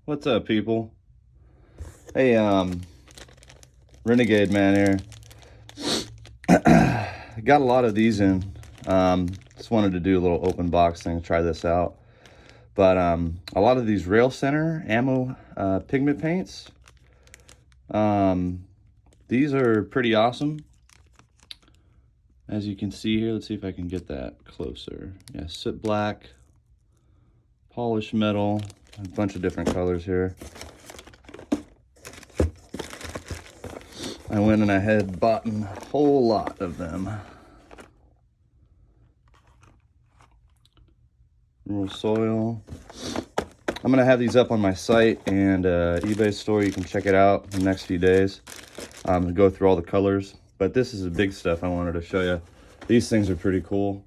What's up, people? Hey, Renegade Man here. Got a lot of these in. Just wanted to do a little open box thing, try this out. But a lot of these Rail Center ammo pigment paints. These are pretty awesome. As you can see here, let's see if I can get that closer. Yeah, soot black, polished metal, a bunch of different colors here. I went and I had bought a whole lot of them. Rural soil. I'm gonna have these up on my site and eBay store. You can check it out in the next few days. Go through all the colors. But this is the big stuff I wanted to show you. These things are pretty cool.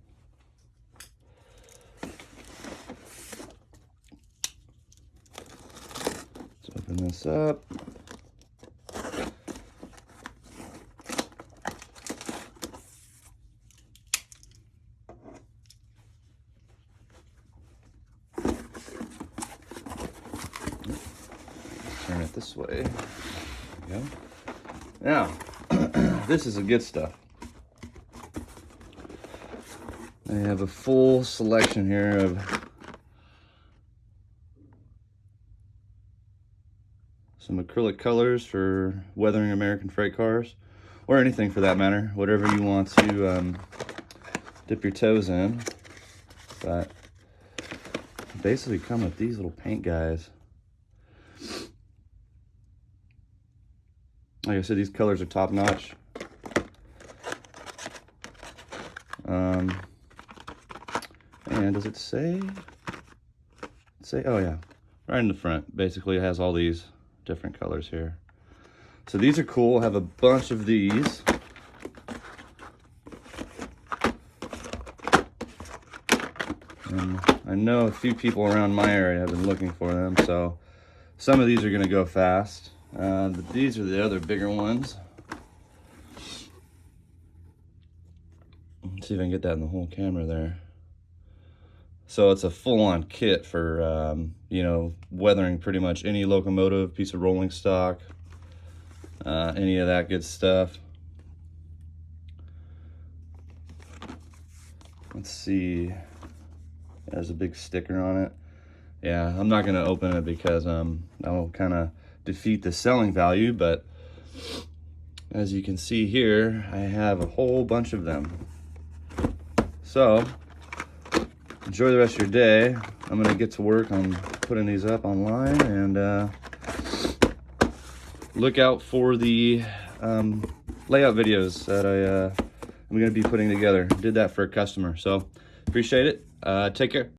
Let's open this up. Turn it this way. There we go. Now, this is the good stuff. I have a full selection here of some acrylic colors for weathering American freight cars, or anything for that matter, whatever you want to dip your toes in. But basically come with these little paint guys. Like I said, these colors are top notch. And does it say? Oh yeah, right in the front. Basically, it has all these different colors here. So these are cool. I have a bunch of these. And I know a few people around my area have been looking for them, so some of these are going to go fast. But these are the other bigger ones. Let's see if I can get that in the whole camera there. So it's a full-on kit for, you know, weathering pretty much any locomotive, piece of rolling stock, any of that good stuff. Let's see. There's a big sticker on it. Yeah, I'm not going to open it because that'll kind of defeat the selling value, but as you can see here, I have a whole bunch of them. So enjoy the rest of your day. I'm gonna get to work on putting these up online, and look out for the layout videos that I'm gonna be putting together. Did that for a customer, so appreciate it. Take care.